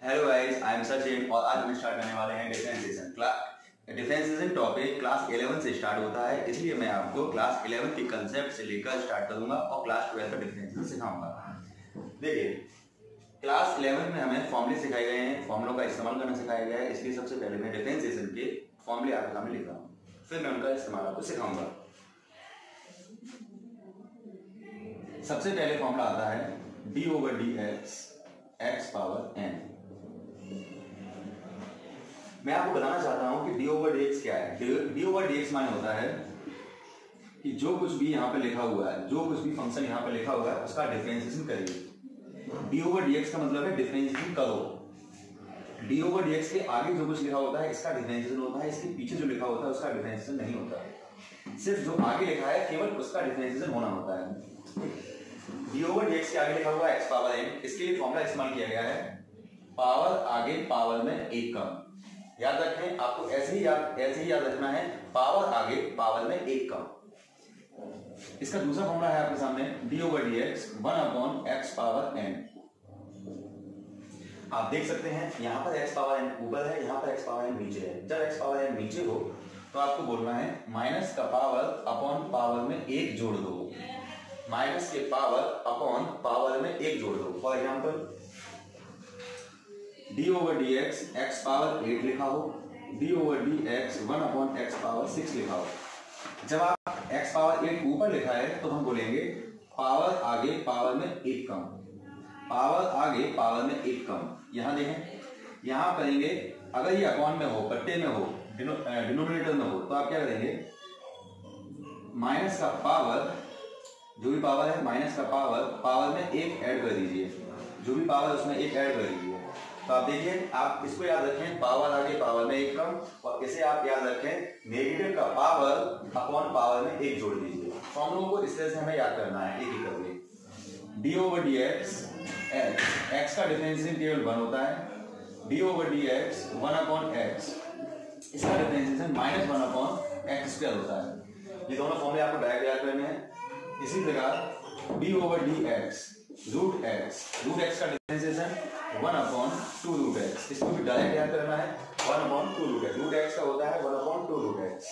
Hello guys, I am Sachin और आज हम स्टार्ट करने वाले हैं डिफरेंशिएशन। डिफरेंशिएशन टॉपिक क्लास 11 से स्टार्ट होता है, इसलिए मैं आपको क्लास 11 के कंसेप्ट से लेकर स्टार्ट करूंगा और क्लास 12 का डिफरेंशिएशन सिखाऊंगा। देखिए, क्लास 11 में हमें फॉर्मूले सिखाए गए हैं, फॉर्मूलों का इस्तेमाल करना सिखाया गया है। इसलिए सबसे पहले मैं डिफरेंशिएशन के फॉर्मूले आपके सामने लिख रहा हूँ, फिर मैं उनका इस्तेमाल आपको सिखाऊंगा। सबसे पहले फॉर्मूला आता है d/dx x पावर n। मैं आपको बताना चाहता हूं कि d/dx क्या है। d/dx माने होता है कि जो कुछ भी यहां पे लिखा हुआ है, जो कुछ भी फंक्शन यहां पे लिखा हुआ है उसका डिफरेंशिएशन करिए। d/dx का मतलब है डिफरेंशिएशन करो। d/dx के आगे जो कुछ लिखा होता है इसका डिफरेंशिएशन होता है, इसके पीछे जो लिखा होता है उसका डिफरेंशिएशन नहीं होता है। सिर्फ जो आगे लिखा है केवल उसका डिफरेंशिएशन होना होता है। d/dx के आगे लिखा हुआ x पावर n, इसके लिए फॉर्मूला इस्तेमाल किया गया है पावर आगे पावर में एक कम। याद रखें, आपको ऐसे ही याद रखना है, पावर आगे पावर में एक कम। इसका दूसरा फॉर्मूला है आपके सामने d/dx 1/x पावर n। आप देख सकते हैं यहां पर x पावर n ऊपर है, यहां पर x पावर n नीचे है। जब x पावर n नीचे हो तो आपको बोलना है माइनस का पावर अपॉन पावर में एक जोड़ दो। माइनस के पावर अपॉन पावर में एक जोड़ दो। For example d/dx x power 8 लिखा हो, d/dx 1/x पावर 6 लिखा हो। जब आप x पावर 8 ऊपर लिखा है तो हम बोलेंगे पावर आगे पावर में एक कम, पावर आगे पावर में एक कम। यहां देखें, यहां करेंगे अगर ये अपॉन में हो, पट्टे में हो, डिनोमिनेटर में हो तो आप क्या करेंगे, माइनस का पावर, जो भी पावर है माइनस का पावर में एक ऐड कर दीजिए, जो भी पावर उसमें एक ऐड कर दीजिए। तो आप देखिए, आप इसको याद रखें पावर आगे पावर में एक कम, और इसे आप याद रखें नेगेटिव का पावर अपॉन पावर में एक जोड़ दीजिए। फॉर्मूलों को इस तरह से हमें याद करना है, एक एक करके। d/dx x का डिफरेंशिएशन केवल 1 होता है, d/dx 1/x, इसका डिफरेंशिएशन -1/x² होता है। ये दोनों फॉर्मूले आपको डायरेक्ट याद करने हैं। इसी प्रकार d/dx √x का डिफरेंशिएशन 1/2√x, इसको भी डायरेक्ट याद करना है 1/2√x। √x का होता है 1/2√x।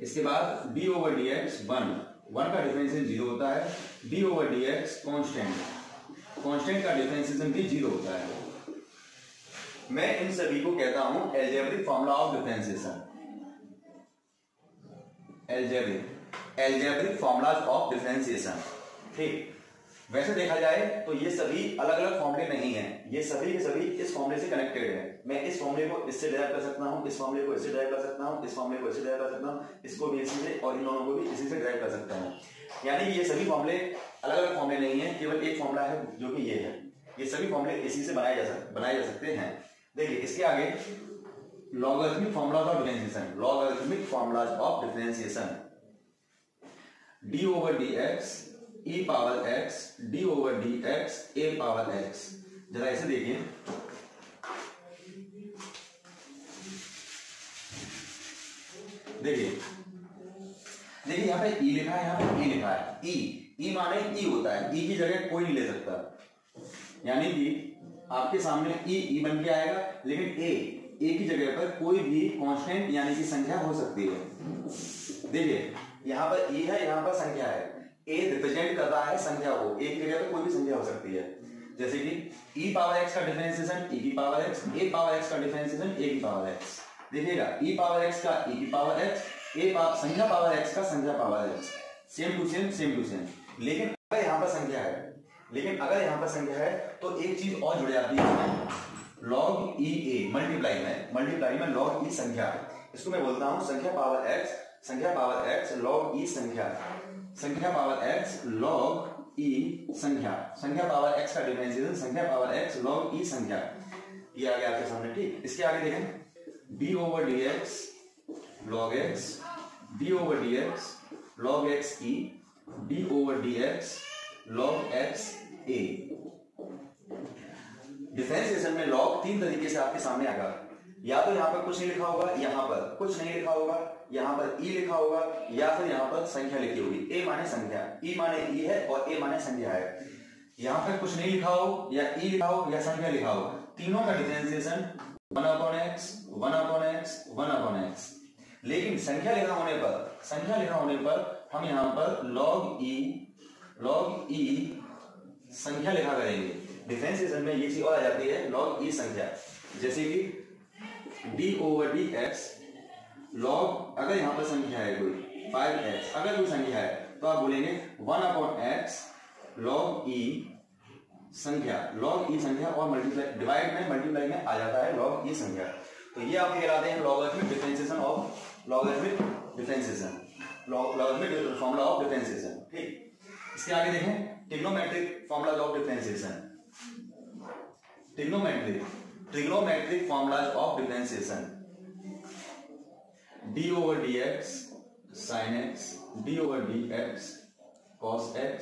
इसके बाद d/dx 1 का डिफरेंशिएशन 0 होता है, d/dx कांस्टेंट का डिफरेंशिएशन भी 0 होता है। मैं इन सभी को कहता हूं algebraic formula of differentiation, algebraic formulas of differentiation. ठीक, वैसे देखा जाए तो ये सभी अलग अलग फॉर्मूले नहीं हैं, ये सभी के सभी इस फॉर्मूले से कनेक्टेड है। मैं इस फॉर्मूले को इससे डिराइव कर सकता हूं, इस फॉर्मूले को इससे डिराइव कर सकता हूं, इस फॉर्मूले को इससे डिराइव कर सकता हूं, इसको भी इसी से, और इन दोनों को भी इसी से डिराइव कर सकता हूं। यानी कि ये सभी फॉर्मूले अलग अलग फॉर्मूले नहीं है, केवल एक फॉर्मूला है जो कि ये है। ये सभी फॉर्मूले इसी से बनाए जा सकते हैं। देखिए, इसके आगे logarithmic formulas of differentiation, logarithmic formulas of differentiation d/dx e power x d/dx a power x। जरा इसे देखिए, देखिए यहाँ पे e लिखा है, यहाँ पे e लिखा है। e माने e होता है, e की जगह कोई नहीं ले सकता। यानी कि आपके सामने e बन के आएगा, लेकिन a की जगह पर कोई भी कांस्टेंट यानी कि संख्या हो सकती है। देखिए, यहाँ पर e है, यहाँ पर संख्या है। a रिप्रेजेंट कर रहा है संख्या को, a की जगह पर कोई भी संख्या हो सकती है। जैसे कि e पावर x का डिफरेंशिएशन e की power x, a power x का डिफरेंशिएशन a की पावर x। देखिएगा, e पावर x का e की पावर x, संख्या पावर x का संख्या power x, same to same. लेकिन अगर यहाँ पर संख्या है तो एक चीज और जुड़ जाती है, log e a, मल्टीप्लाई में log e संख्या। इसको मैं बोलता हूं संख्या पावर x log e संख्या पावर x log e संख्या पावर x का डिफरेंशिएशन संख्या पावर x log e संख्या। ये आ गया आपके सामने। ठीक, इसके आगे देखें d/dx log x, d/dx log x e, d/dx log x a। Differentiation में log 3 तरीके से आपके सामने आएगा। या तो यहाँ पर कुछ नहीं लिखा होगा, यहाँ पर कुछ नहीं लिखा होगा, यहाँ पर e लिखा होगा, या फिर यहाँ पर संख्या लिखी होगी। a माने संख्या, e माने e है और a माने संख्या है। यहाँ पे कुछ नहीं लिखा हो या ई लिखा हो या संख्या लिखा हो, तीनों का डिफरेंशिएशन 1/x 1/x 1/x। लेकिन संख्या लिखा होने पर हम यहाँ पर log e संख्या लिखा करेंगे। डिफरेंशिएशन में ये चीज और आ जाती है log e संख्या, जैसे कि d/dx log, अगर यहाँ पर संख्या है कोई 5x, अगर कोई संख्या है तो आप बोलेंगे 1/x log e संख्या, log e संख्या और मल्टीप्लाई में आ जाता है log e संख्या। तो ये आपके कहलाते हैं logarithmic differentiation of logarithmic formula of differentiation. ठीक, इसके आगे देखें trigonometric formulas of differentiation. Trigonometric formulas of differentiation, d/dx sin x, d/dx cos x,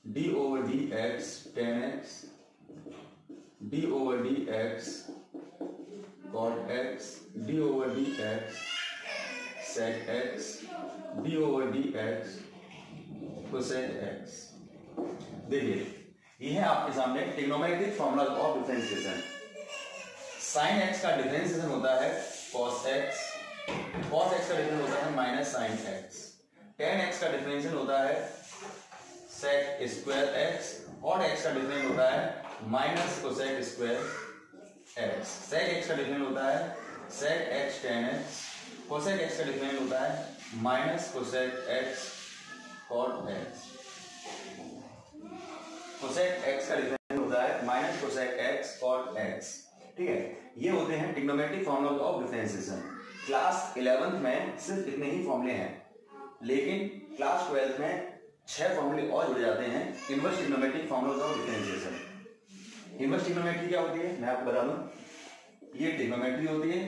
d/dx tan x, d/dx cot x, d/dx sec x, d/dx cosec x। देखिए ये है आपके सामने trigonometric formula of differentiation. sin x का differentiation होता है cos x का difference होता है minus sin x, tan x का डिफरेंशिएशन होता है sec स्क्वायर x, और x का डिफरेंस होता है minus cosec square x, sec x का डिफरेंस होता है sec x tan x, cosec x का डिफरेंस होता है minus cosec x cot x, cosec x का डिफरेंस होता है minus cosec x cot x। ठीक है, ये होते हैं trigonometric formula of differentiation. Class 11th में सिर्फ इतने ही फॉर्मूले हैं, लेकिन क्लास 12th में 6 फॉर्मूले और जुड़ जाते हैं inverse trigonometric formula of differentiation. Inverse trigonometry क्या होती है मैं आपको बता दूं, ये ट्रिग्नोमेट्री होती है,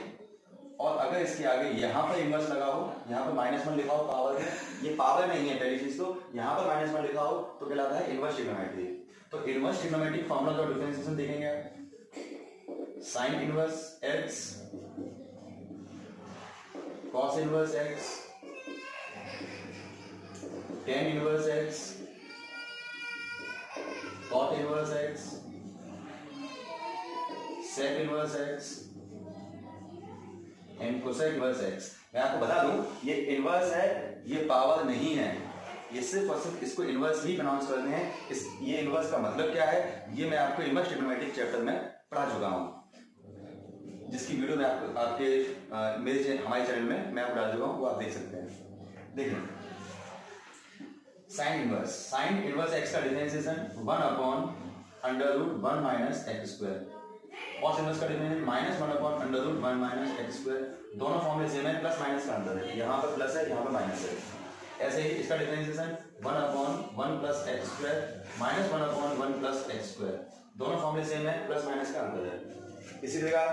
और अगर इसके आगे यहाँ पर इनवर्स लगा हो, यहाँ पर -1 लिखा हो पावर में, ये पावर नहीं है पहली चीज, तो यहाँ पर -1 लिखा हो तो कहलाता है इनवर्स ट्रिग्नोमेट्री। तो inverse trigonometric formula of differentiation देखेंगे, sin inverse x, cos inverse x, tan inverse x, cot inverse x, sec inverse x and cosec inverse x। मैं आपको बता दूं ये इनवर्स है, ये पावर नहीं है, ये सिर्फ और सिर्फ इसको इनवर्स ही प्रोनाउंस करते हैं। ये इनवर्स का मतलब क्या है ये मैं आपको इनवर्स ट्रिग्नोमेट्रिक चैप्टर में पढ़ा चुका हूं, जिसकी वीडियो में आपके हमारे चैनल में मैं आपको डाल चुका हूं, वो आप देख सकते हैं। देखिए साइन इनवर्स x का differentiation 1/√1 minus x square, cos inverse का डिफरेंशिएशन -1/√1 माइनस एक्स स्क्वायर। दोनों फॉर्मूले सेम है, प्लस माइनस का अंतर है, यहाँ पर प्लस है यहाँ पर माइनस है। ऐसे ही इसका differentiation 1/1 plus x square minus 1/1 plus x square, दोनों फॉर्मूले सेम है, प्लस माइनस का अंतर है। इसी प्रकार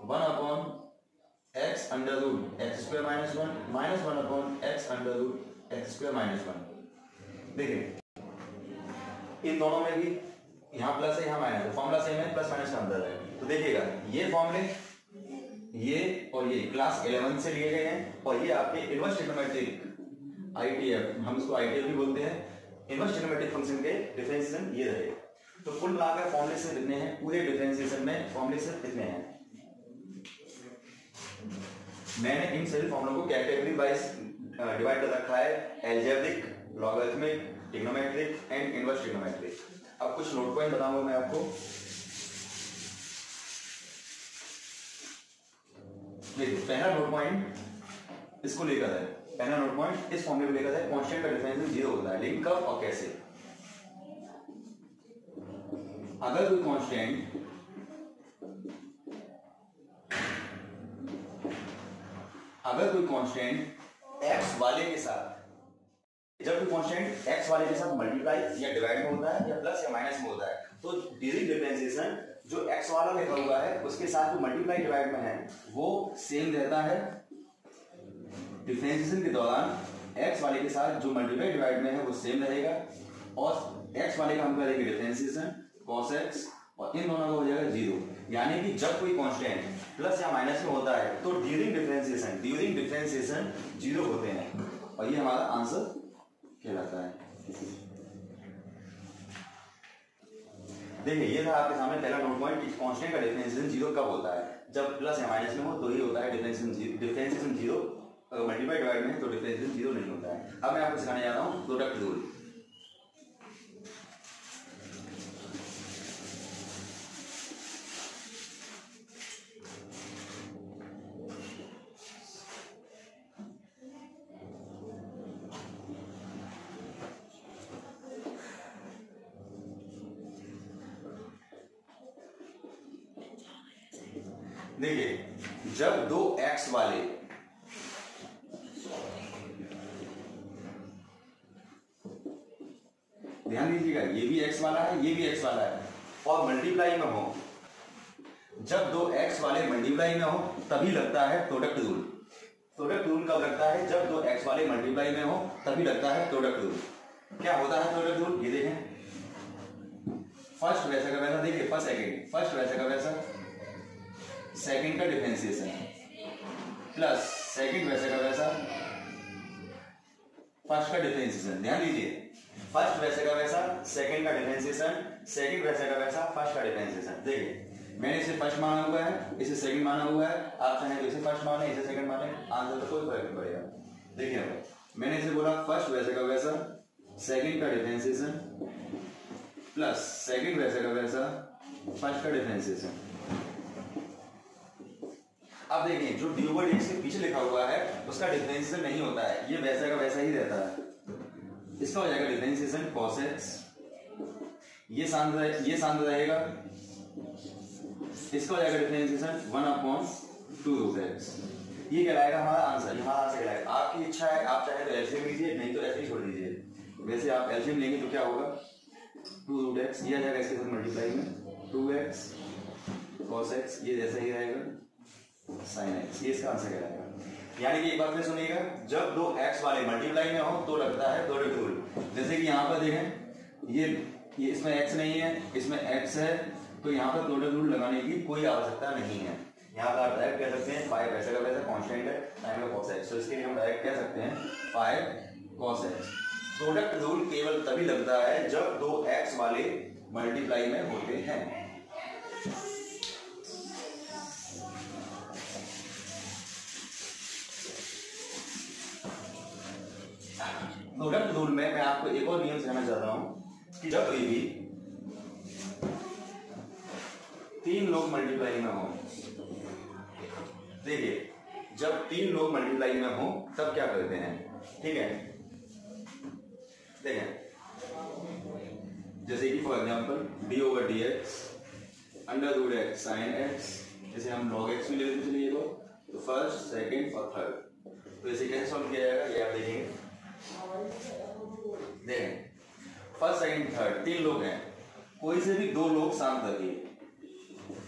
1/x under x square -1 minus 1/x under x square -1। देखिए इन दोनों में भी यहाँ प्लस है यहाँ माइनस है, फॉर्मूला सेम है, प्लस माइनस का अंतर है। तो देखिएगा ये फॉर्मूले ये और ये क्लास 11 से लिए गए हैं, और ये आपके इनवर्स ट्रिग्नोमेट्रिक ITF, हम इसको ITF भी बोलते हैं, इनवर्स ट्रिग्नोमेट्रिक फंक्शन के डिफरेंशिएशन ये रहे। तो कुल मिलाकर फॉर्मूले सिर्फ इतने हैं, पूरे डिफरेंशिएशन में फॉर्मूले सिर्फ इतने हैं। मैंने इन सभी फॉर्मूलों को कैटेगरी वाइज डिवाइड कर रखा है, algebraic, logarithmic, trigonometric and inverse trigonometric. अब कुछ नोट पॉइंट बताऊंगा मैं आपको। देखिए पहला नोट पॉइंट इसको लेकर है, पहला नोट पॉइंट इस फॉर्मूले को लेकर है, कांस्टेंट का डिफरेंशियल 0 होता है, लेकिन कब और कैसे? अगर कोई कांस्टेंट x वाले के साथ, जब कोई कांस्टेंट x वाले के साथ मल्टीप्लाई या डिवाइड में होता है या प्लस या माइनस में होता है, तो ड्यूरिंग डिफरेंशिएशन जो x वाला लिखा हुआ है उसके साथ जो मल्टीप्लाई डिवाइड में है वो सेम रहता है। डिफरेंशिएशन के दौरान x वाले के साथ जो मल्टीप्लाई डिवाइड में है वो सेम रहेगा, और x वाले का हम करेंगे डिफरेंशिएशन cos x, और इन दोनों का हो जाएगा 0। यानी कि जब कोई कांस्टेंट प्लस या माइनस में होता है तो ड्यूरिंग डिफरेंशिएशन 0 होते हैं, और ये हमारा आंसर कहलाता है। देखिए ये था आपके सामने पहला नोट पॉइंट कि कांस्टेंट का डिफरेंशिएशन जीरो कब होता है, जब प्लस या माइनस में हो तो ही होता है डिफरेंशिएशन जीरो। अगर मल्टीप्लाई डिवाइड में तो डिफरेंशिएशन जीरो नहीं होता है। अब मैं आपको सिखाने जा रहा हूँ प्रोडक्ट रूल। देखिए जब दो एक्स वाले ध्यान दीजिएगा, ये भी एक्स वाला है, ये भी एक्स वाला है और मल्टीप्लाई में हो, जब दो एक्स वाले मल्टीप्लाई में हो तभी लगता है प्रोडक्ट रूल। प्रोडक्ट रूल कब लगता है, जब दो एक्स वाले मल्टीप्लाई में हो तभी लगता है प्रोडक्ट रूल। क्या होता है प्रोडक्ट रूल, ये देखें, फर्स्ट वैसा का वैसा, देखिए फर्स्ट सेकंड, फर्स्ट वैसा का वैसा, सेकंड का डिफरेंशिएशन प्लस सेकंड वैसे का वैसा, फर्स्ट का डिफरेंशिएशन। ध्यान दीजिए, फर्स्ट वैसे का वैसा, सेकंड का डिफरेंशिएशन, सेकंड वैसे का वैसा, फर्स्ट का डिफरेंशिएशन। देखिए मैंने इसे फर्स्ट माना हुआ है, इसे सेकंड माना हुआ है, आप चाहें तो इसे फर्स्ट माने, इसे सेकंड माने, आंसर तो कोई फर्क नहीं पड़ेगा। देखिए मैंने इसे बोला फर्स्ट वैसे का वैसा, सेकंड का डिफरेंशिएशन प्लस सेकंड वैसे का वैसा, फर्स्ट का डिफरेंशिएशन। अब देखिए जो डी ओवर डी के पीछे लिखा हुआ है उसका डिफरेंशिएशन नहीं होता है, ये वैसा का वैसा ही रहता है। इसका हो जाएगा डिफरेंशिएशन cos x, ये शांत रहेगा, इसका हो जाएगा डिफरेंशिएशन 1/2√x। ये कहलाएगा हमारा आंसर, हमारा आंसर कहलाएगा। आपकी इच्छा है, आप चाहे तो एलसीएम लीजिए, नहीं तो ऐसे ही छोड़ दीजिए। वैसे आप एलसीएम लेंगे तो क्या होगा, 2√x, ये आ जाएगा इसके साथ मल्टीप्लाई में 2x cos x, ये जैसा ही रहेगा sin x, ये इसका आंसर कहलाएगा। यानी कि एक बात में सुनिएगा, जब दो x वाले मल्टीप्लाई में हो तो लगता है प्रोडक्ट रूल। जैसे कि यहाँ पर देखें, ये इसमें x नहीं है, इसमें x है, तो यहाँ पर प्रोडक्ट रूल लगाने की कोई आवश्यकता नहीं है। यहाँ पर आप डायरेक्ट कह सकते हैं 5 वैसे का वैसा कांस्टेंट है, sin का cos x, तो इसके लिए हम डायरेक्ट कह सकते हैं 5 cos x। प्रोडक्ट रूल केवल तभी लगता है जब दो x वाले मल्टीप्लाई में होते हैं। प्रोडक्ट रूल में मैं आपको एक और नियम सिखाना चाहता हूं कि जब कोई भी तीन लोग मल्टीप्लाई में हो, देखिए जब तीन लोग मल्टीप्लाई में हो तब क्या करते हैं, ठीक है। देखिए जैसे कि for example D over D x √x sin x, जैसे हम log x भी ले लेते चलिए तो फर्स्ट सेकंड और थर्ड, तो इसे कैसे सॉल्व किया जाएगा ये आप देखेंगे। देखें फर्स्ट सेकंड थर्ड तीन लोग हैं, कोई से भी दो लोग शांत रखिए।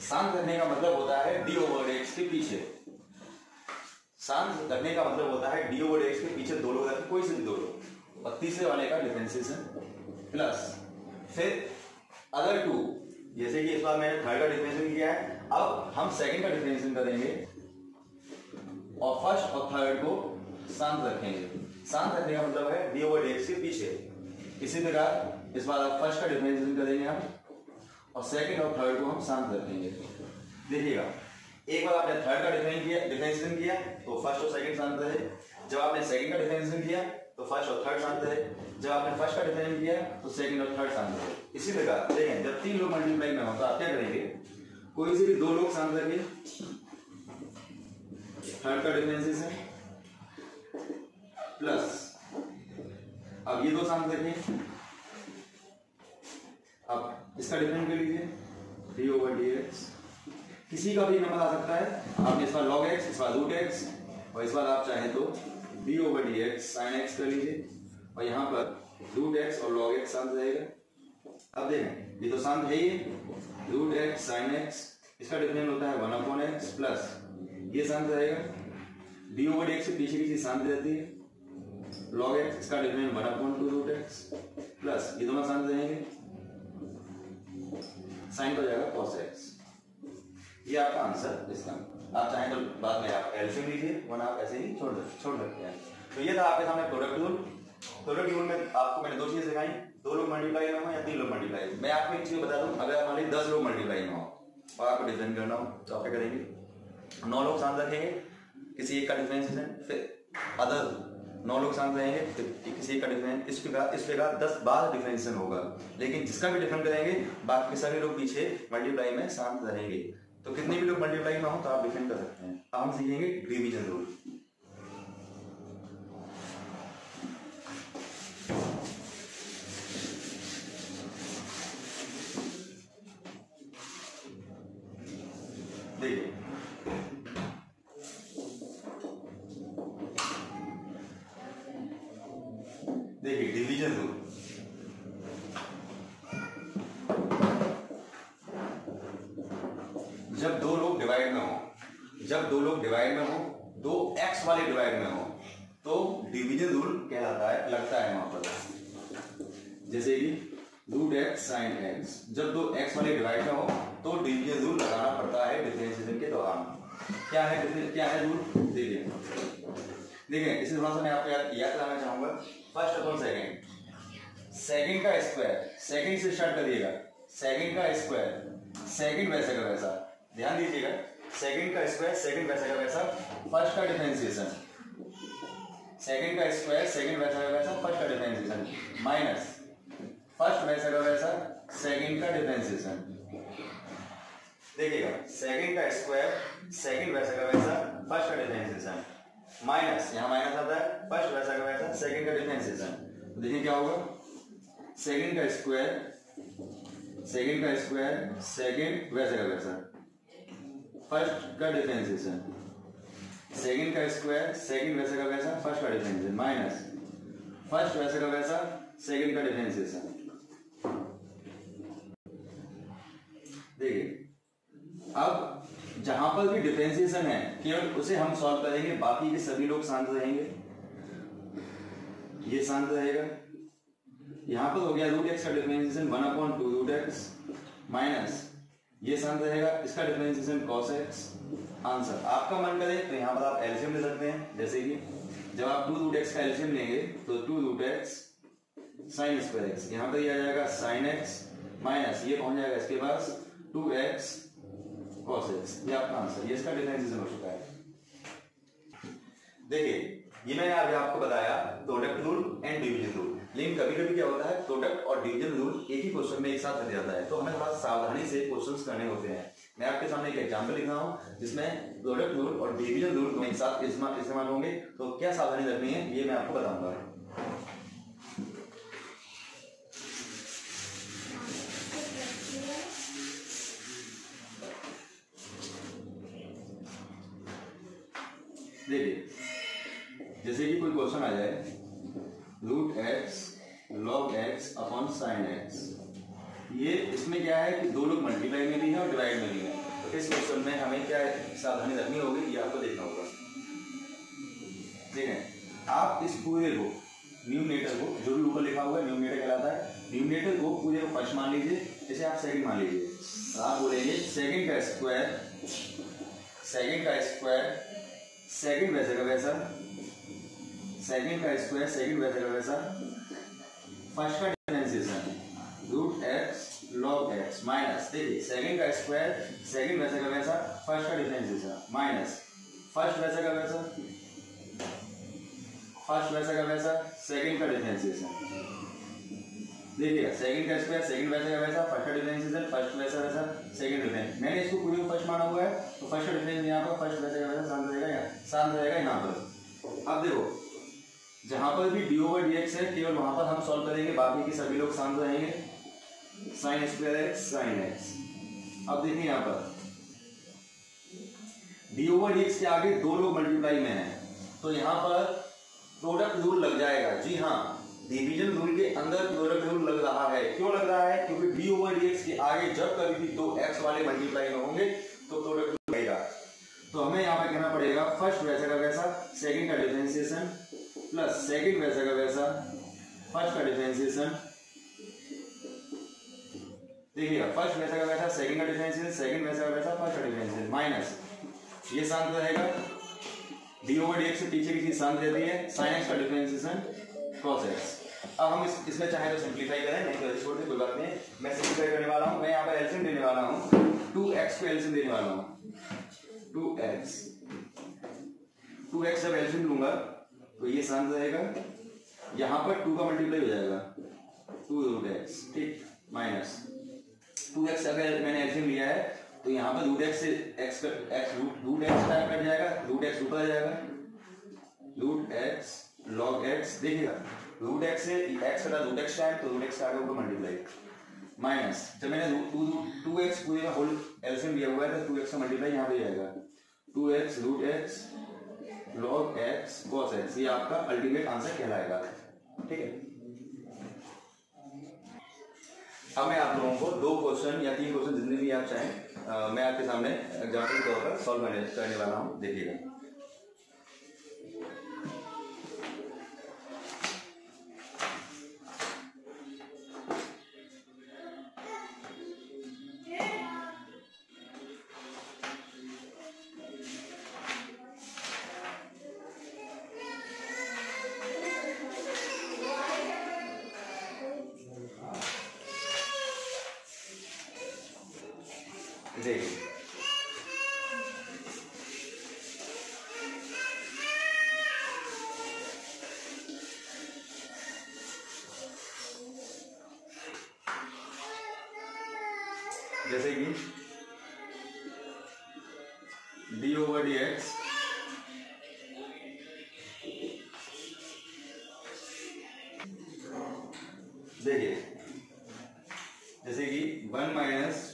शांत रखने का मतलब होता है डी ओवर एक्स के पीछे, शांत रखने का मतलब होता है डी ओवर एक्स के पीछे दो लोग रखें, कोई से भी दो लोग, और तीसरे वाले का डिफरेंशिएशन प्लस फिर अदर टू, जैसे कि इस बार मैंने थर्ड का डिफरेंशिएशन किया है, अब हम सेकंड का डिफरेंशिएशन करेंगे और फर्स्ट और थर्ड को शांत रखेंगे। शांत रखने का मतलब है डी ओवर एक्स के पीछे। इसी प्रकार इस बार आप फर्स्ट का डिफरेंशिएशन करेंगे हम और सेकंड और थर्ड को हम शांत रखेंगे। देखिएगा एक बार आपने थर्ड का डिफरेंशिएशन किया तो फर्स्ट और सेकंड शांत रहे, जब आपने सेकंड का डिफरेंशिएशन किया तो फर्स्ट और थर्ड शांत रहे, जब आपने फर्स्ट का डिफरेंशिएशन किया तो सेकंड और थर्ड शांत रहे। इसी प्रकार देखें जब तीन लोग मल्टीप्लाई में हो तो आप क्या करेंगे, कोई से भी दो लोग शांत रखिए, थर्ड का डिफरेंशिएशन प्लस अब ये दो शांत रखिए, अब इसका डिफरेंस कर लीजिए डी ओवर डी एक्स, किसी का भी नंबर आ सकता है, आपने इस बार log x, इस बार √x और इस बार आप चाहें तो D over D x sin x कर लीजिए और यहाँ पर √x और log x शांत रहेगा। अब देखें ये तो शांत है, ये √x sin x, इसका डिफरेंस होता है 1/x प्लस ये शांत रहेगा, डी ओवर डी एक्स के पीछे की चीज शांत रहती है, log x इसका डिफरेंस 1/2√x प्लस ये दोनों शांत रहेंगे, साइन हो जाएगा cos x। ये आपका आंसर इसका। आप चाहें तो बाद में आप एलसीएम लीजिए वरना आप ऐसे ही छोड़ सकते हैं। तो ये था आपके सामने प्रोडक्ट रूल। प्रोडक्ट रूल में आपको मैंने 2 चीजें सिखाई, 2 लोग मल्टीप्लाई में हो या 3 लोग मल्टीप्लाई। मैं आपको एक चीज बता दूं, अगर मान लीजिए 10 लोग मल्टीप्लाई में हो और आपको डिफरेंस करना हो तो आप क्या करेंगे, 9 लोग साथ रखेंगे, किसी एक का डिफरेंशिएशन, फिर अदर 9 लोग साथ रहेंगे, फिर किसी एक का डिफरेंस, इस प्रकार 10 बार डिफरेंशिएशन होगा। लेकिन जिसका भी डिफरेंस करेंगे बाकी सभी लोग पीछे मल्टीप्लाई में साथ रहेंगे। तो कितने भी लोग मल्टीप्लाई में हो तो आप डिफरेंस कर सकते हैं। अब हम सीखेंगे डिवीजन रूल। देखिए डिवीजन रूल, जब 2 लोग डिवाइड में हो, जब 2 लोग डिवाइड में हो, 2 एक्स वाले डिवाइड में हो तो डिवीजन रूल कहलाता है, लगता है वहां पर। जैसे कि रूट एक्स साइन एक्स, जब 2 एक्स वाले डिवाइड में हो तो डिवीजन रूल लगाना पड़ता है डिफरेंशिएशन के दौरान। क्या है रूल, देखिए इसे थोड़ा सा मैं आपको याद कराना चाहूंगा। फर्स्ट अपॉन सेकंड, सेकंड का स्क्वायर, सेकंड से स्टार्ट करिएगा, सेकंड का स्क्वायर, सेकंड वैसे का वैसा, ध्यान दीजिएगा, सेकंड का स्क्वायर सेकंड वैसे का वैसा, फर्स्ट का डिफरेंशिएशन, सेकंड का स्क्वायर सेकंड वैसा का वैसा, फर्स्ट का डिफरेंशिएशन, माइनस फर्स्ट वैसा का वैसा, सेकंड का डिफरेंशिएशन। देखिएगा सेकंड का स्क्वायर सेकंड वैसा का वैसा, फर्स्ट का डिफरेंशिएशन, माइनस यहाँ माइनस आता है, फर्स्ट वैसा का वैसा, सेकंड का डिफरेंशिएशन। देखिए क्या होगा, सेकंड का स्क्वायर सेकंड वैसा का वैसा, फर्स्ट का डिफरेंशिएशन, सेकंड का स्क्वायर सेकंड वैसा का वैसा, फर्स्ट का डिफरेंशिएशन, माइनस फर्स्ट वैसा का वैसा, सेकंड का डिफरेंशिएशन। देखिए अब जहां पर भी डिफरेंशिएशन है केवल उसे हम सॉल्व करेंगे, बाकी के सभी लोग शांत रहेंगे, ये शांत रहेगा। यहां पर हो गया रूट एक्स का डिफरेंशिएशन 1/2 रूट एक्स, माइनस ये शांत रहेगा, इसका डिफरेंशिएशन cos x। आंसर आपका मन करे तो यहां पर आप एलसीएम ले सकते हैं, जैसे कि जब आप 2 रूट एक्स का एलसीएम लेंगे तो 2 root x sine square x, यहां पर ये आ जाएगा साइन एक्स, माइनस ये पहुंच जाएगा इसके पास 2x cos x, ये आपका आंसर, ये इसका डिफरेंशिएशन हो चुका है। देखिए ये मैंने अभी आपको बताया product rule and division rule, लेकिन कभी कभी क्या होता है प्रोडक्ट और डिवीजन रूल एक ही क्वेश्चन में एक साथ रह जाता है, तो हमें थोड़ा सावधानी से क्वेश्चंस करने होते हैं। मैं आपके सामने एक एग्जांपल लिख रहा हूं जिसमें प्रोडक्ट रूल और डिवीजन रूल दोनों एक साथ इस्तेमाल होंगे, तो क्या सावधानी रखनी है ये मैं आपको बताऊंगा। देखिए जैसे कि कोई क्वेश्चन आ जाए root x log x upon sine x, ये इसमें क्या है कि 2 लोग मल्टीप्लाई में भी है और डिवाइड में भी है, तो इस क्वेश्चन में हमें क्या सावधानी रखनी होगी ये आपको देखना होगा। ठीक है, आप इस पूरे को न्यूमरेटर को, जो भी ऊपर लिखा हुआ है न्यूमरेटर कहलाता है, न्यूमरेटर को पूरे को फर्स्ट मान लीजिए, इसे आप सेकंड मान लीजिए, तो आप बोलेंगे सेकंड का स्क्वायर सेकंड वैसे का वैसा, सेकंड का स्क्वायर सेकंड वैसे का वैसा, फर्स्ट का differentiation root x log x, minus देखिए सेकंड का स्क्वायर सेकंड वैसे का वैसा, फर्स्ट का डिफरेंशिएशन, माइनस फर्स्ट वैसे का वैसा सेकंड का डिफरेंशिएशन। देखिएगा सेकंड का स्क्वायर सेकंड वैसे का वैसा, फर्स्ट का डिफरेंशिएशन, फर्स्ट वैसा वैसा, सेकंड डिफरेंस, मैंने इसको पूरे को फर्स्ट माना हुआ है तो फर्स्ट का डिफरेंस यहाँ पर फर्स्ट वैसे का वैसा शांत रहेगा यहाँ पर। अब देखो जहां पर भी d/dx है केवल वहां पर हम सॉल्व करेंगे, बाकी के सभी लोग शांत रहेंगे, sign square x sine x. अब देखिए यहाँ पर d/dx के आगे 2 लोग मल्टीप्लाई में है तो यहाँ पर प्रोडक्ट रूल लग जाएगा। जी हाँ, डिवीजन रूल के अंदर प्रोडक्ट रूल लग रहा है। क्यों लग रहा है? क्योंकि d/dx के आगे जब कभी भी 2 x वाले मल्टीप्लाई में होंगे तो प्रोडक्ट रूल लगेगा। तो हमें यहाँ पे कहना पड़ेगा फर्स्ट वैसा का वैसा, सेकंड का डिफरेंशिएशन प्लस सेकंड वैसा का वैसा, फर्स्ट का डिफरेंशिएशन। देखिएगा फर्स्ट वैसा का वैसा, सेकंड का डिफरेंशिएशन, सेकंड वैसा का वैसा, फर्स्ट का डिफरेंशिएशन, माइनस ये शांत रहेगा, d/dx से पीछे की चीज शांत रहती है, sin x का डिफरेंशिएशन cos x। अब हम इसमें चाहे तो सिंप्लीफाई करें, नहीं तो छोड़ दे, कोई बात नहीं। मैं सिंप्लीफाई करने वाला हूँ, मैं यहाँ पर एलसीएम देने वाला हूँ, 2x को एलसीएम देने वाला हूँ, 2x जब एलसीएम लूंगा तो ये शांत रहेगा, यहाँ पर 2 का मल्टीप्लाई हो जाएगा 2√x, ठीक, माइनस 2x अगर मैंने एलसीएम लिया है तो यहाँ पर √x से x √x टाइम कट जाएगा, √x ऊपर आ जाएगा, √x log x, देखिएगा √x से x कटा √x टाइम तो √x का आगे ऊपर मल्टीप्लाई, माइनस जब मैंने 2x पूरे का होल एलसीएम लिया हुआ है तो 2x का मल्टीप्लाई यहाँ पे जाएगा, 2x √x log x cos x, ये आपका अल्टीमेट आंसर कहलाएगा, ठीक है। अब मैं आप लोगों को 2 क्वेश्चन या 3 क्वेश्चन जितने भी आप चाहें मैं आपके सामने एग्जाम्पल के तौर पर सॉल्व करने वाला हूँ, देखिएगा। देखिए जैसे कि d/dx देखिए जैसे कि 1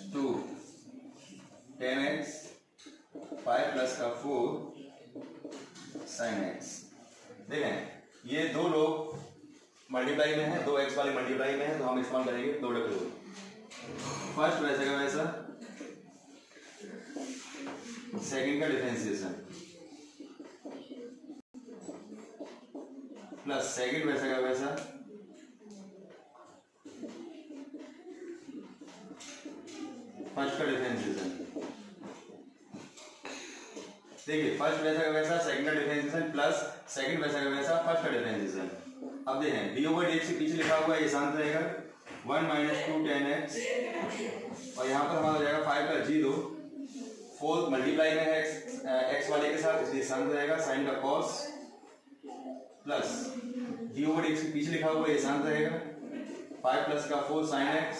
- 2 10x 5 + का 4 sin x। देखें ये दो लोग मल्टीप्लाई में है, 2x वाले मल्टीप्लाई में है, तो हम इस्तेमाल करेंगे प्रोडक्ट रूल। फर्स्ट वैसे का वैसा, सेकंड का डिफरेंशिएशन प्लस सेकंड वैसा का वैसा फर्स्ट का डिफरेंशिएशन। देखिए फर्स्ट वैसा का वैसा, सेकंड का डिफरेंशिएशन प्लस सेकंड वैसा का वैसा, फर्स्ट का डिफरेंशिएशन। अब देखें d/dx के पीछे लिखा हुआ है, ये शांत रहेगा, 1 - 2 10x, और यहाँ पर हमारा हो जाएगा 5 का 0, 4 मल्टीप्लाई में है x वाले के साथ, इसलिए शांत रहेगा, साइन का cos प्लस d/dx के पीछे लिखा हुआ है, ये शांत रहेगा, 5 + का 4 sin x,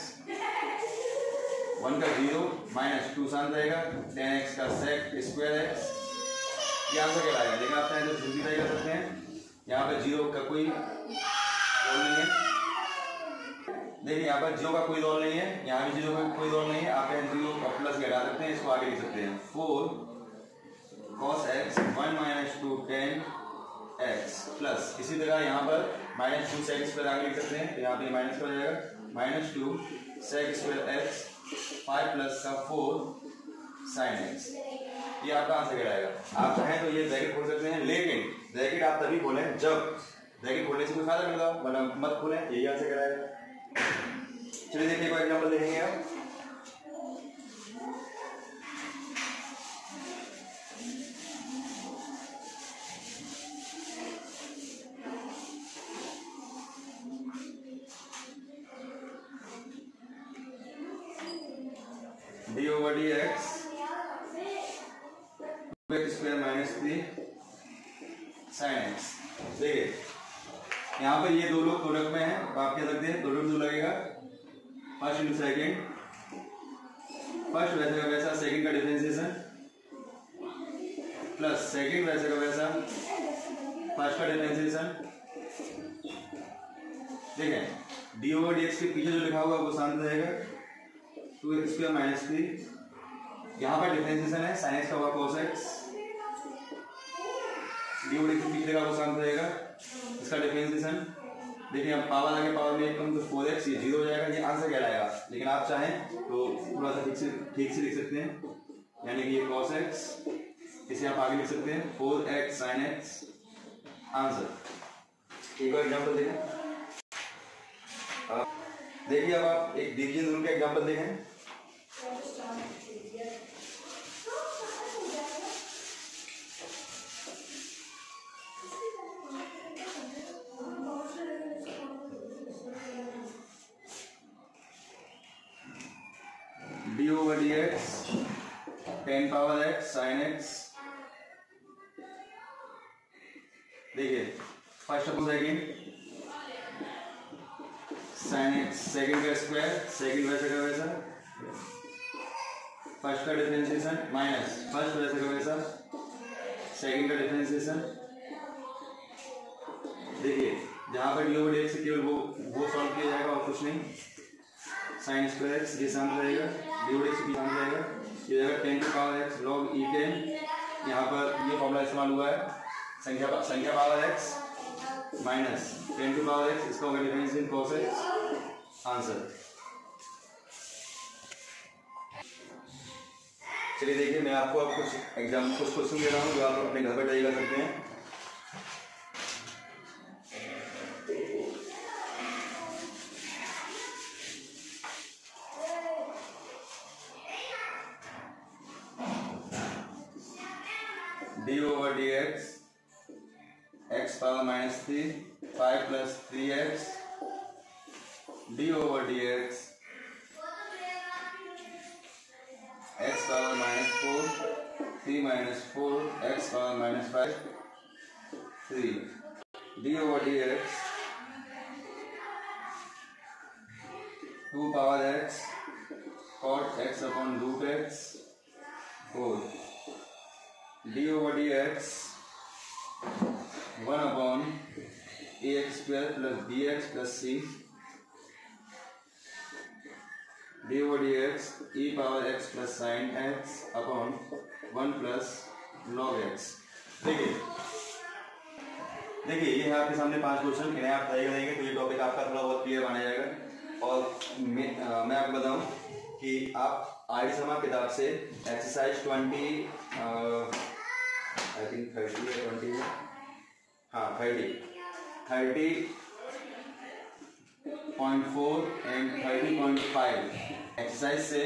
1 का 0 - 2 शांत रहेगा, 10x का sec स्क्वायर x, ये आंसर कहलाएगा। लेकिन आप चाहें तो सिंप्लीफाई कर सकते हैं, यहाँ पे 0 का कोई रोल नहीं है, देखिए यहाँ पर 0 का कोई रोल नहीं है, यहाँ भी 0 का कोई रोल नहीं है, आप 0 का प्लस घटा सकते हैं, इसको आगे लिख सकते हैं 4 cos x 1 - 2 10x प्लस इसी तरह यहाँ पर -2 sec स्क्वायर आगे लिख सकते हैं, तो यहाँ पे माइनस हो जाएगा, -2 sec स्क्वायर x 5 + का 4 sin x, ये आपका आंसर कहलाएगा। आप चाहें तो ये ब्रैकेट खोल सकते हैं, लेकिन ब्रैकेट आप तभी खोलें जब ब्रैकेट खोलने से कोई फायदा मिलता हो, वरना मत खोलें, यही आंसर कहलाएगा। चलिए देखिए कोई एग्जांपल देखेंगे आप। d/dx (2x² - 3 sin x। देखिए यहाँ पर ये दो लोग प्रोडक्ट में हैं, तो आप क्या सकते हैं, प्रोडक्ट जो लगेगा फर्स्ट इंटू सेकेंड, फर्स्ट वैसे का वैसा, सेकेंड का डिफरेंशिएशन प्लस सेकेंड वैसे का वैसा, फर्स्ट का डिफरेंशिएशन। देखें d/dx के पीछे जो लिखा होगा वो शांत रहेगा, 2x² - 3, यहाँ पर डिफरेंशिएशन है, sin x का होगा cos x, d/dx के पीछे लिखा वो शांत रहेगा, इसका डिफरेंशिएशन। देखिए अब पावर आगे पावर में कम तो 4x, ये 0 हो जाएगा, ये आंसर कहलाएगा। लेकिन आप चाहें तो थोड़ा सा ठीक से लिख सकते हैं, यानी कि ये cos x, इसे आप आगे लिख सकते हैं 4x sin x, आंसर। एक और एग्जांपल देखें, देखिए अब आप एक डिवीजन रूल का एग्जांपल देखें। D over D x 10 power x sine x. देखिए first upon second sine x, second का स्क्वायर, सेकेंड वैसे का वैसा, फर्स्ट का डिफरेंशिएशन माइनस फर्स्ट वैसे का वैसा, सेकेंड का डिफरेंशिएशन। देखिए जहां पर डी ओवर डी एक्स केवल वो सॉल्व किया जाएगा और कुछ नहीं। साइन स्क्वायर एक्स ये शांत रहेगा, डी ओवर एक्स भी शांत रहेगा, ये रहेगा 10 की पावर एक्स लॉग ई 10। यहाँ पर ये फॉर्मूला इस्तेमाल हुआ है, संख्या पावर एक्स माइनस 10 की पावर एक्स, इसका होगा डिफरेंशिएशन कॉस एक्स। आंसर चलिए देखिए, मैं आपको अब कुछ क्वेश्चन दे रहा हूँ जो आप अपने घर पर ट्राई कर सकते हैं। D over D X X power minus 3 5 plus 3x D over D X X power minus 4 3 minus 4 X power minus 5 3 D over D X 2 power X cot x upon root X 4 D over D X 1 upon A X square plus B X plus C D over D X E power X plus sine X upon 1 plus log x. देखिए ये है आपके सामने 5 question, इन्हें आप try करेंगे तो ये टॉपिक आपका थोड़ा बहुत क्लियर माना जाएगा। और मैं आपको बताऊं कि आप आर डी शर्मा किताब से एक्सरसाइज 20 आई थिंक 30 या 20 हाँ 30.4 एंड 30.5 एक्सरसाइज से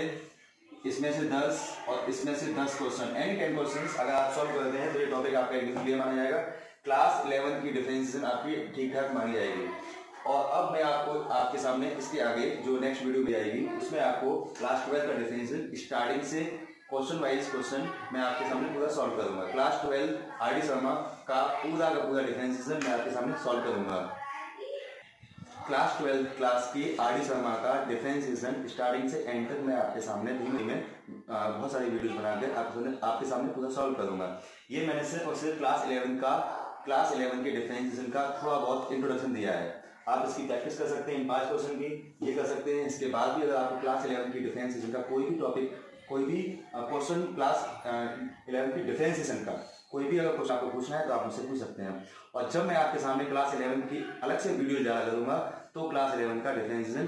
इसमें से 10 और इसमें से 10 क्वेश्चन एनी 10 क्वेश्चन अगर आप सॉल्व करते हैं तो ये टॉपिक आपका एकदम क्लियर माना जाएगा। क्लास 11 की डिफरेंशिएशन आपकी ठीक ठाक मानी जाएगी। और अब मैं आपको आपके सामने इसके आगे जो नेक्स्ट वीडियो में आएगी उसमें आपको क्लास 12 का डिफरेंशिएशन स्टार्टिंग से क्वेश्चन वाइज क्वेश्चन मैं आपके सामने पूरा सॉल्व करूंगा। क्लास 12 आर डी शर्मा का पूरा डिफरेंशिएशन मैं आपके सामने सॉल्व करूंगा। क्लास 12 क्लास की आर डी शर्मा का डिफरेंशिएशन स्टार्टिंग से एंड तक मैं आपके सामने धीमे धीमे बहुत सारी वीडियोस बनाकर आपके सामने पूरा सॉल्व करूंगा। ये मैंने सिर्फ और सिर्फ क्लास 11 के डिफरेंशिएशन का थोड़ा बहुत इंट्रोडक्शन दिया है। आप इसकी प्रैक्टिस कर सकते हैं इन 5 क्वेश्चन की, ये कर सकते हैं। इसके बाद भी अगर आपको क्लास 11 की डिफरेंशिएशन का कोई भी टॉपिक कोई भी क्वेश्चन क्लास 11 की डिफरेंशिएशन का कोई भी अगर क्वेश्चन आपको पूछना है तो आप मुझसे पूछ सकते हैं। और जब मैं आपके सामने क्लास 11 की अलग से वीडियो जारी करूंगा तो क्लास 11 का डिफरेंशिएशन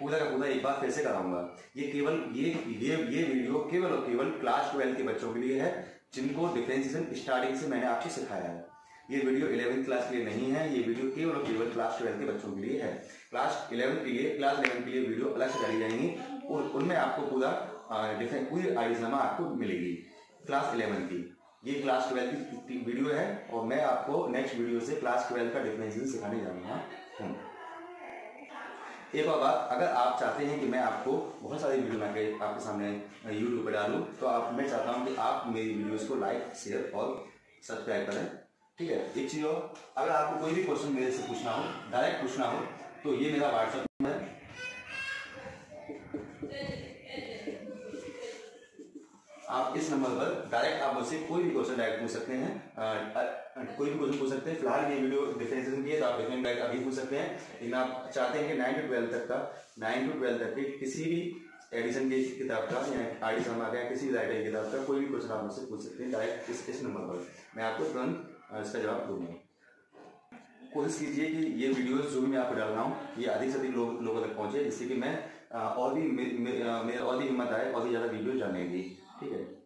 पूरा का पूरा एक बार फिर से कराऊंगा। ये वीडियो केवल और केवल क्लास 12 के बच्चों के लिए है जिनको डिफरेंशिएशन स्टार्टिंग से मैंने आपको सिखाया है। ये वीडियो 11th क्लास के लिए नहीं है, ये वीडियो केवल और केवल क्लास 12 के बच्चों के लिए है। क्लास 11 के लिए वीडियो अलग से डाली जाएंगी और उनमें आपको पूरी आइडिया आपको मिलेगी क्लास 11 की। ये क्लास 12 की वीडियो है और मैं आपको नेक्स्ट वीडियो से क्लास 12 का डिफरेंशिएशन सिखाने जा रहा हूँ। एक और बात, अगर आप चाहते हैं कि मैं आपको बहुत सारी वीडियो बना के आपके सामने यूट्यूब पर डालूँ तो मैं चाहता हूँ कि आप मेरी वीडियोस को लाइक शेयर और सब्सक्राइब करें, ठीक है। एक चीज और, अगर आपको कोई भी क्वेश्चन मेरे से पूछना हो, डायरेक्ट पूछना हो, तो ये मेरा व्हाट्सएप नंबर है। आप इस नंबर पर डायरेक्ट आप मुझसे कोई भी क्वेश्चन डायरेक्ट पूछ सकते हैं, कोई भी क्वेश्चन पूछ सकते हैं। फिलहाल ये वीडियो डिफरेंशिएशन की है तो आप डिफरेंट डायरेक्ट अभी पूछ सकते हैं। लेकिन आप चाहते हैं कि 9 to 12 तक के किसी भी एडिशन की किताब का या आर डी शर्मा का किसी भी राइटर की किताब का कोई भी क्वेश्चन आप मुझसे पूछ सकते हैं डायरेक्ट इस नंबर पर, मैं आपको तुरंत इसका जवाब दूंगा। कोशिश कीजिए कि ये वीडियोस जो भी मैं आपको डाल रहा हूँ ये अधिक से अधिक लोगों तक पहुंचे, जिससे कि मैं और भी मेरे और भी हिम्मत आए और भी ज़्यादा वीडियो डालने की, ठीक है।